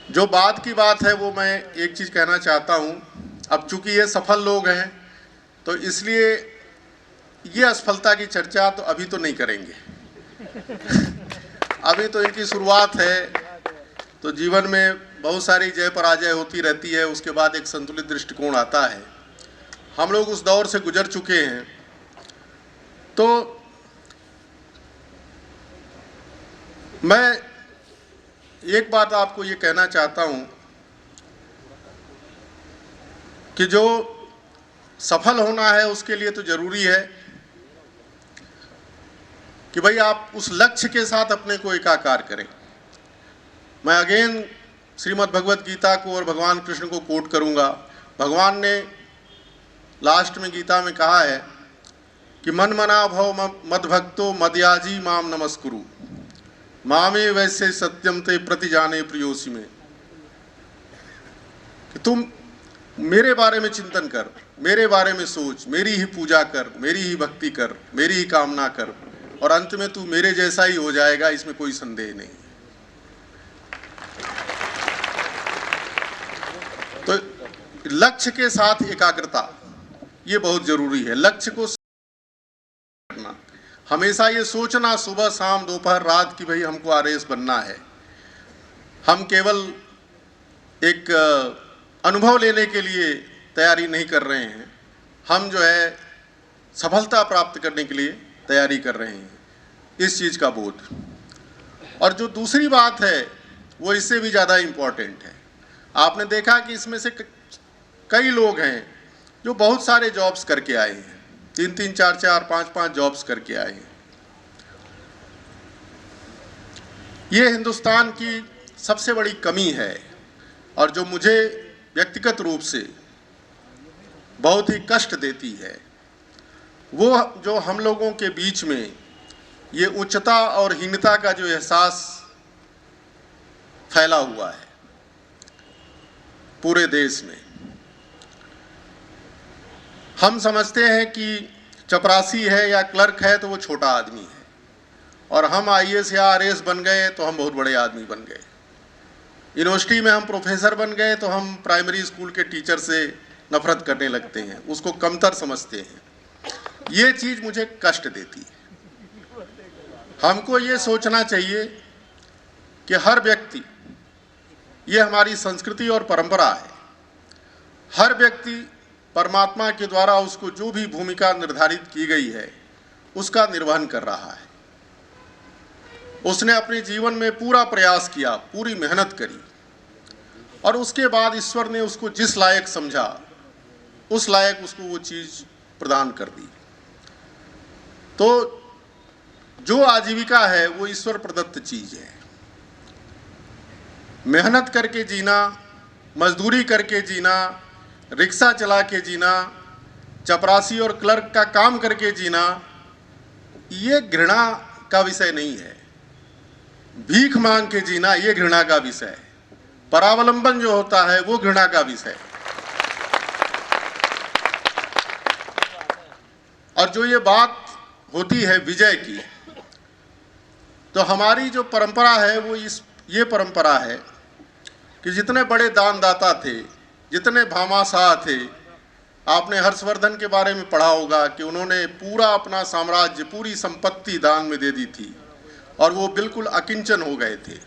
जो बात की बात है वो मैं एक चीज़ कहना चाहता हूँ। अब चूंकि ये सफल लोग हैं तो इसलिए ये असफलता की चर्चा तो अभी तो नहीं करेंगे। अभी तो इनकी शुरुआत है, तो जीवन में बहुत सारी जय पराजय होती रहती है, उसके बाद एक संतुलित दृष्टिकोण आता है। हम लोग उस दौर से गुजर चुके हैं। तो मैं एक बात आपको ये कहना चाहता हूँ कि जो सफल होना है उसके लिए तो ज़रूरी है कि भाई आप उस लक्ष्य के साथ अपने को एकाकार करें। मैं अगेन श्रीमद् भगवत गीता को और भगवान कृष्ण को कोट करूँगा। भगवान ने लास्ट में गीता में कहा है कि मन मना भव मद भक्तो मदयाजी माम नमस्कुरु मामे वैसे सत्यम ते प्रति जाने प्रियोसी में, कि तुम मेरे बारे में चिंतन कर, मेरे बारे में सोच, मेरी ही पूजा कर, मेरी ही भक्ति कर, मेरी ही कामना कर, और अंत में तू मेरे जैसा ही हो जाएगा, इसमें कोई संदेह नहीं। तो लक्ष्य के साथ एकाग्रता ये बहुत जरूरी है। लक्ष्य को करना, हमेशा ये सोचना सुबह शाम दोपहर रात कि भाई हमको आरएएस बनना है। हम केवल एक अनुभव लेने के लिए तैयारी नहीं कर रहे हैं, हम जो है सफलता प्राप्त करने के लिए तैयारी कर रहे हैं, इस चीज़ का बोध। और जो दूसरी बात है वो इससे भी ज़्यादा इम्पॉर्टेंट है। आपने देखा कि इसमें से कई लोग हैं जो बहुत सारे जॉब्स करके आए हैं, 3-3, 4-4, 5-5 जॉब्स करके आए हैं। ये हिंदुस्तान की सबसे बड़ी कमी है और जो मुझे व्यक्तिगत रूप से बहुत ही कष्ट देती है, वो जो हम लोगों के बीच में ये उच्चता और हीनता का जो एहसास फैला हुआ है पूरे देश में। हम समझते हैं कि चपरासी है या क्लर्क है तो वो छोटा आदमी है, और हम आईएएस या आरएएस बन गए तो हम बहुत बड़े आदमी बन गए। यूनिवर्सिटी में हम प्रोफेसर बन गए तो हम प्राइमरी स्कूल के टीचर से नफरत करने लगते हैं, उसको कमतर समझते हैं। ये चीज़ मुझे कष्ट देती है। हमको ये सोचना चाहिए कि हर व्यक्ति, ये हमारी संस्कृति और परंपरा है, हर व्यक्ति परमात्मा के द्वारा उसको जो भी भूमिका निर्धारित की गई है उसका निर्वहन कर रहा है। उसने अपने जीवन में पूरा प्रयास किया, पूरी मेहनत करी, और उसके बाद ईश्वर ने उसको जिस लायक समझा उस लायक उसको वो चीज़ प्रदान कर दी। तो जो आजीविका है वो ईश्वर प्रदत्त चीज़ है। मेहनत करके जीना, मजदूरी करके जीना, रिक्शा चला के जीना, चपरासी और क्लर्क का काम करके जीना, ये घृणा का विषय नहीं है। भीख मांग के जीना ये घृणा का विषय है। परावलंबन जो होता है वो घृणा का विषय है। और जो ये बात होती है विजय की, तो हमारी जो परंपरा है वो ये परंपरा है कि जितने बड़े दानदाता थे, जितने भामाशाह थे, आपने हर्षवर्धन के बारे में पढ़ा होगा कि उन्होंने पूरा अपना साम्राज्य, पूरी संपत्ति दान में दे दी थी और वो बिल्कुल अकिंचन हो गए थे।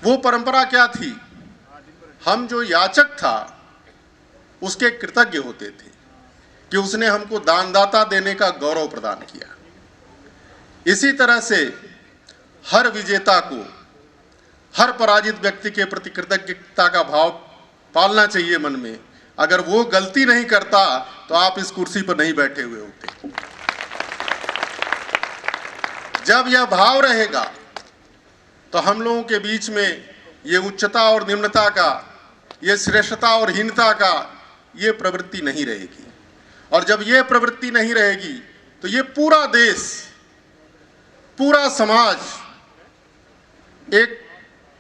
वो परंपरा क्या थी? हम जो याचक था उसके कृतज्ञ होते थे कि उसने हमको दानदाता देने का गौरव प्रदान किया। इसी तरह से हर विजेता को, हर पराजित व्यक्ति के प्रति कृतज्ञता का भाव पालना चाहिए मन में। अगर वो गलती नहीं करता तो आप इस कुर्सी पर नहीं बैठे हुए होते। जब यह भाव रहेगा तो हम लोगों के बीच में ये उच्चता और निम्नता का, ये श्रेष्ठता और हीनता का ये प्रवृत्ति नहीं रहेगी। और जब ये प्रवृत्ति नहीं रहेगी तो ये पूरा देश, पूरा समाज एक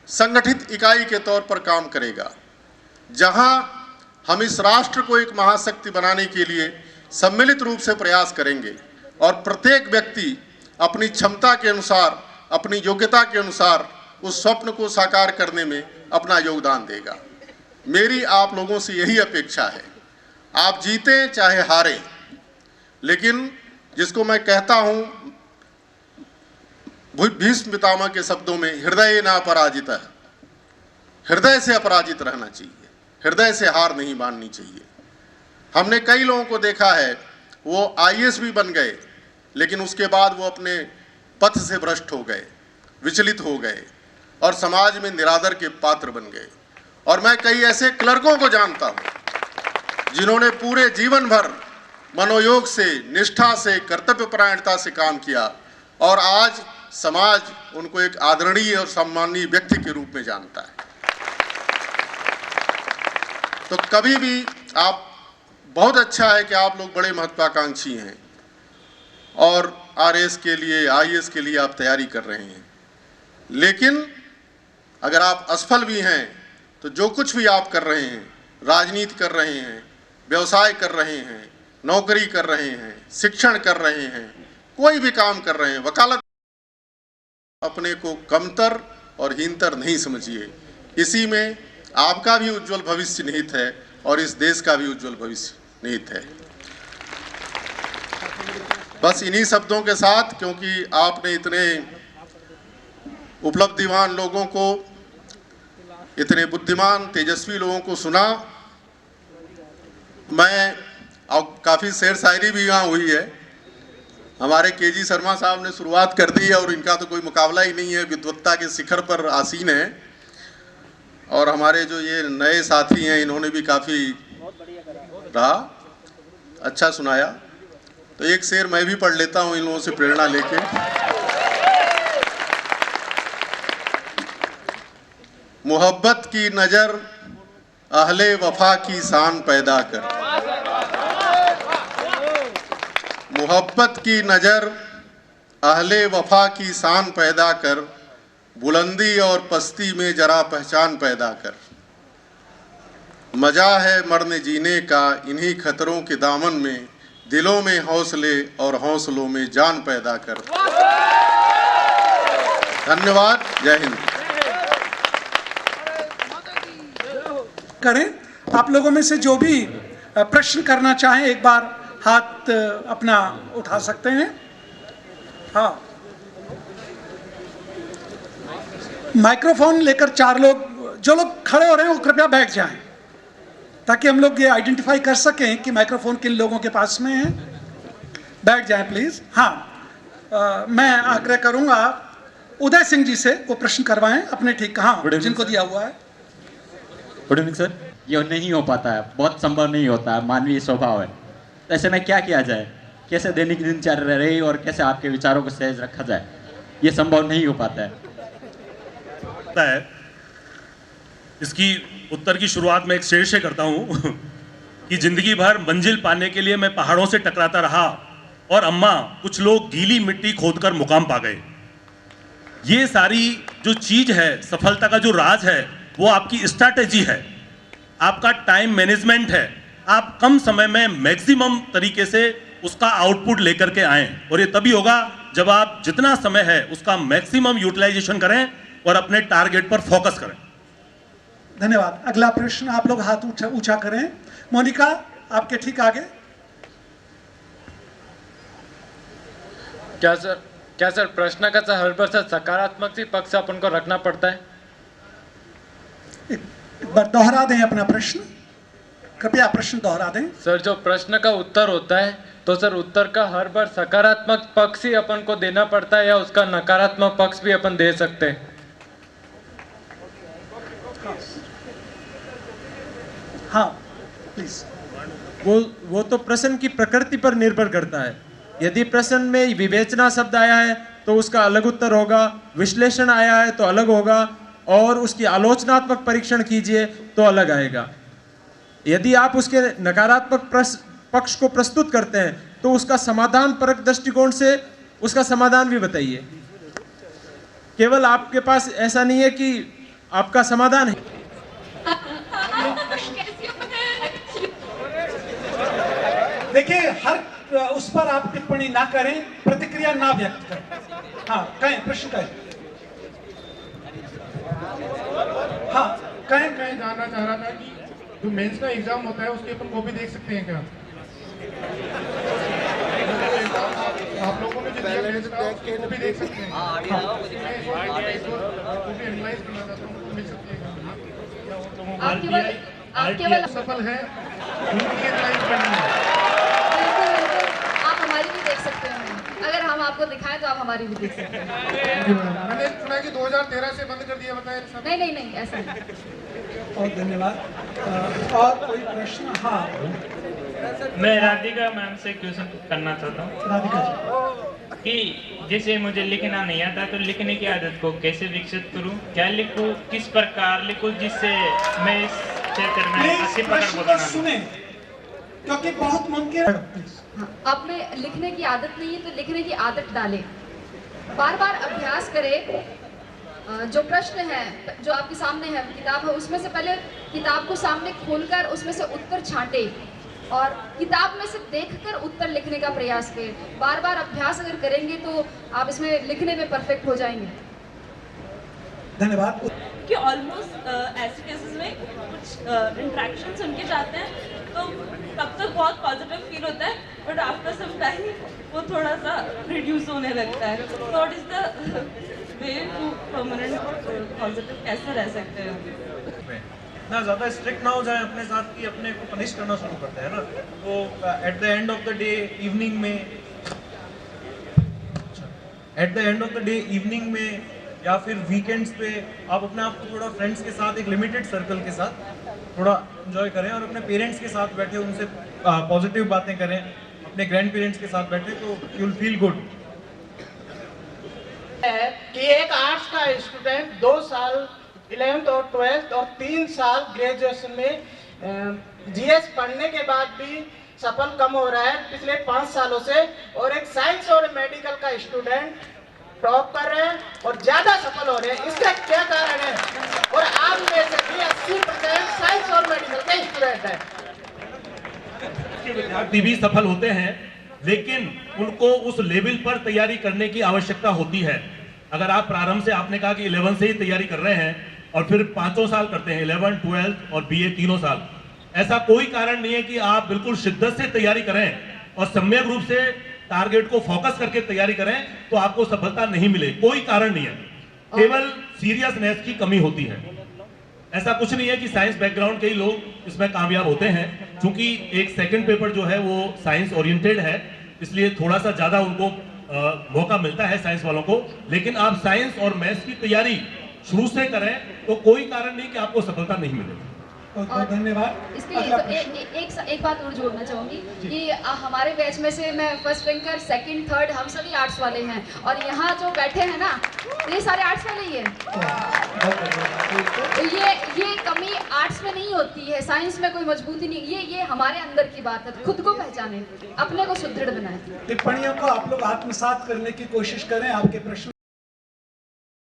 संगठित इकाई के तौर पर काम करेगा, जहां हम इस राष्ट्र को एक महाशक्ति बनाने के लिए सम्मिलित रूप से प्रयास करेंगे और प्रत्येक व्यक्ति अपनी क्षमता के अनुसार, अपनी योग्यता के अनुसार उस स्वप्न को साकार करने में अपना योगदान देगा। मेरी आप लोगों से यही अपेक्षा है, आप जीतें चाहे हारें, लेकिन जिसको मैं कहता हूं भीष्म पितामह के शब्दों में, हृदय न पराजितः, हृदय से अपराजित रहना चाहिए, हृदय से हार नहीं माननी चाहिए। हमने कई लोगों को देखा है, वो आईएएस भी बन गए, लेकिन उसके बाद वो अपने पथ से भ्रष्ट हो गए, विचलित हो गए और समाज में निरादर के पात्र बन गए। और मैं कई ऐसे क्लर्कों को जानता हूं जिन्होंने पूरे जीवन भर मनोयोग से, निष्ठा से, कर्तव्यपरायणता से काम किया और आज समाज उनको एक आदरणीय और सम्माननीय व्यक्ति के रूप में जानता है। तो कभी भी आप, बहुत अच्छा है कि आप लोग बड़े महत्वाकांक्षी हैं और आरएस के लिए, आईएएस के लिए आप तैयारी कर रहे हैं, लेकिन अगर आप असफल भी हैं तो जो कुछ भी आप कर रहे हैं, राजनीति कर रहे हैं, व्यवसाय कर रहे हैं, नौकरी कर रहे हैं, शिक्षण कर रहे हैं, कोई भी काम कर रहे हैं, वकालत, अपने को कमतर और हीनतर नहीं समझिए। इसी में आपका भी उज्जवल भविष्य निहित है और इस देश का भी उज्जवल भविष्य निहित है। बस इन्हीं शब्दों के साथ, क्योंकि आपने इतने उपलब्धिवान लोगों को, इतने बुद्धिमान तेजस्वी लोगों को सुना, मैं अब काफ़ी शेर शायरी भी यहाँ हुई है, हमारे केजी शर्मा साहब ने शुरुआत कर दी है और इनका तो कोई मुकाबला ही नहीं है, विद्वत्ता के शिखर पर आसीन है। और हमारे जो ये नए साथी हैं, इन्होंने भी काफ़ी रहा, अच्छा सुनाया। तो एक शेर मैं भी पढ़ लेता हूँ इन लोगों से प्रेरणा लेके। मोहब्बत की नज़र अहले वफा की शान पैदा कर, मोहब्बत की नज़र अहले वफा की शान पैदा कर, बुलंदी और पस्ती में जरा पहचान पैदा कर। मजा है मरने जीने का इन्हीं खतरों के दामन में, दिलों में हौसले और हौसलों में जान पैदा कर। धन्यवाद, जय हिंद। करें, आप लोगों में से जो भी प्रश्न करना चाहें एक बार हाथ अपना उठा सकते हैं। हाँ, माइक्रोफोन लेकर 4 लोग, जो लोग खड़े हो रहे हैं वो कृपया बैठ जाएं, ताकि हम लोग ये आइडेंटिफाई कर सकें कि माइक्रोफोन किन लोगों के पास में है। बैठ जाएं प्लीज। हाँ, मैं आग्रह करूंगा उदय सिंह जी से वो प्रश्न करवाएं अपने ठीक, हाँ, जिनको दिया हुआ है। Good evening sir. ये नहीं हो पाता है, बहुत संभव नहीं होता है, मानवीय स्वभाव है। तो ऐसे में क्या किया जाए, कैसे दैनिक दिनचर्या रहे और कैसे आपके विचारों को सहज रखा जाए, ये संभव नहीं हो पाता है। इसकी उत्तर की शुरुआत मैं एक शेर से करता हूँ कि जिंदगी भर मंजिल पाने के लिए मैं पहाड़ों से टकराता रहा और अम्मा कुछ लोग गीली मिट्टी खोदकर मुकाम पा गए। ये सारी जो चीज है, सफलता का जो राज है, वो आपकी स्ट्रैटेजी है, आपका टाइम मैनेजमेंट है। आप कम समय में मैक्सिमम तरीके से उसका आउटपुट लेकर के आएं, और ये तभी होगा जब आप जितना समय है उसका मैक्सिमम यूटिलाइजेशन करें और अपने टारगेट पर फोकस करें। धन्यवाद। अगला प्रश्न, आप लोग हाथ ऊंचा करें। मोनिका, आपके ठीक आगे। क्या सर प्रश्न का हर बार सकारात्मक ही पक्ष अपन को रखना पड़ता है? एक बार दोहरा दें अपना प्रश्न, कृपया प्रश्न दोहरा दें। सर, जो प्रश्न का उत्तर होता है तो सर उत्तर का हर बार सकारात्मक पक्ष ही अपन को देना पड़ता है या उसका नकारात्मक पक्ष भी अपन दे सकते हैं? हाँ प्लीज। वो तो प्रश्न की प्रकृति पर निर्भर करता है। यदि प्रश्न में विवेचना शब्द आया है तो उसका अलग उत्तर होगा, विश्लेषण आया है तो अलग होगा, और उसकी आलोचनात्मक परीक्षण कीजिए तो अलग आएगा। यदि आप उसके नकारात्मक पक्ष को प्रस्तुत करते हैं तो उसका समाधान परक दृष्टिकोण से उसका समाधान भी बताइए। केवल आपके पास ऐसा नहीं है कि आपका समाधान है। देखिए, हर उस पर आप टिप्पणी ना करें, प्रतिक्रिया ना व्यक्त करें। हाँ, कहें, प्रश्न कहें। मैं जानना चाह रहा था कि जो मेंस का एग्जाम होता है उसकी अपन कॉपी देख सकते हैं क्या? आप लोगों ने जो दिया मेंस का उसकी कॉपी देख सकते हैं? कॉपी एनालाइज करना चाहता हूँ, मिल सकती है क्या? आप केवल सफल है उनकी एनालाइज करनी है। बिल्कुल बिल्कुल आप हमारी भी देख सकते हैं। अगर हम आपको दिखाएं तो आप हमारी भी देख सकते हैं। मैंने सुना कि 2013 से बंद कर दिया, बताया सब। नहीं नहीं नहीं ऐसा नहीं। बहुत धन्यवाद। और कोई प्रश्न? हाँ मैं राधिका मैम से क्वेश्चन करना चाहता हूँ राधिका जी। कि जैसे मुझे लिखना नहीं आता तो लिखने की आदत को कैसे विकसित करूँ, क्या लिखूँ, किस प्रकार लिखूँ जिससे मैं इस क्षेत्र में प्लीज अच्छी प्रश्न को पकड़ सुने, क्योंकि बहुत मुमकिन। हाँ, आप में लिखने की आदत नहीं है तो लिखने की आदत डालें, बार बार अभ्यास करें। जो प्रश्न है जो आपके सामने है किताब है, उसमें से पहले किताब को सामने खोलकर उसमें से उत्तर छांटे और किताब में से देखकर उत्तर लिखने का प्रयास करें। बार बार अभ्यास अगर करेंगे तो आप इसमें लिखने में परफेक्ट हो जाएंगे। धन्यवाद। कि ऑलमोस्ट ऐसे केसेस में कुछ इंट्रैक्शंस उनके जाते हैं तो तब तक बहुत पॉजिटिव फील होता है, बट आफ्टर सम टाइम वो थोड़ा सा रिड्यूस होने लगता है। तो what is the way to permanent positive, कैसे रह सकते हैं? ना ज़्यादा स्ट्रिक्ट ना हो जाए अपने साथ कि अपने को पनिश करना शुरू करते हैं ना, तो at the end of the day evening में या फिर वीकेंड्स पे आप अपने आप को थोड़ा फ्रेंड्स के साथ एक लिमिटेड सर्कल के साथ थोड़ा एंजॉय करें और अपने पेरेंट्स के साथ बैठे उनसे पॉजिटिव बातें करें, अपने ग्रैंड पेरेंट्स के साथ बैठे तो यू विल फील गुड। कि एक आर्ट्स का स्टूडेंट 2 साल 11th और 12th और 3 साल ग्रेजुएशन में जीएस पढ़ने के बाद भी सफल कम हो रहा है पिछले 5 सालों से, और एक साइंस और मेडिकल का स्टूडेंट टॉप कर रहे हैं और ज्यादा सफल हो रहे हैं। इसका क्या कारण है? और आप में से भी 80% साइंस और मेडिकल के स्टूडेंट हैं। विद्यार्थी भी सफल होते हैं, लेकिन उनको उस लेवल पर तैयारी करने की आवश्यकता होती है। अगर आप प्रारंभ से, आपने कहा कि 11 से ही तैयारी कर रहे हैं और फिर 5 साल करते हैं, 11, 12 और बीए 3 साल, ऐसा कोई कारण नहीं है कि आप बिल्कुल शिद्दत से तैयारी करें और सम्यक रूप से टारगेट को फोकस करके तैयारी करें तो आपको सफलता नहीं मिले। कोई कारण नहीं है, केवल सीरियसनेस की कमी होती है। ऐसा कुछ नहीं है कि साइंस बैकग्राउंड के ही लोग इसमें कामयाब होते हैं, क्योंकि एक सेकंड पेपर जो है वो साइंस ओरिएंटेड है, इसलिए थोड़ा सा ज्यादा उनको मौका मिलता है साइंस वालों को। लेकिन आप साइंस और मैथ्स की तैयारी शुरू से करें तो कोई कारण नहीं कि आपको सफलता नहीं मिलेगी। बहुत धन्यवाद। इसके लिए तो एक बात और जोड़ना चाहूँगी कि हमारे बैच में से मैं फर्स्ट रैंकर, सेकंड, थर्ड, हम सभी आर्ट्स वाले हैं, और यहाँ जो बैठे हैं ना ये सारे आर्ट्स वाले ही हैं। ये कमी आर्ट्स में नहीं होती है, साइंस में कोई मजबूती नहीं, ये हमारे अंदर की बात है। खुद को पहचाने, अपने को सुदृढ़ बनाए। टिप्पणियों को आप लोग आत्मसात करने की कोशिश करें। आपके प्रश्न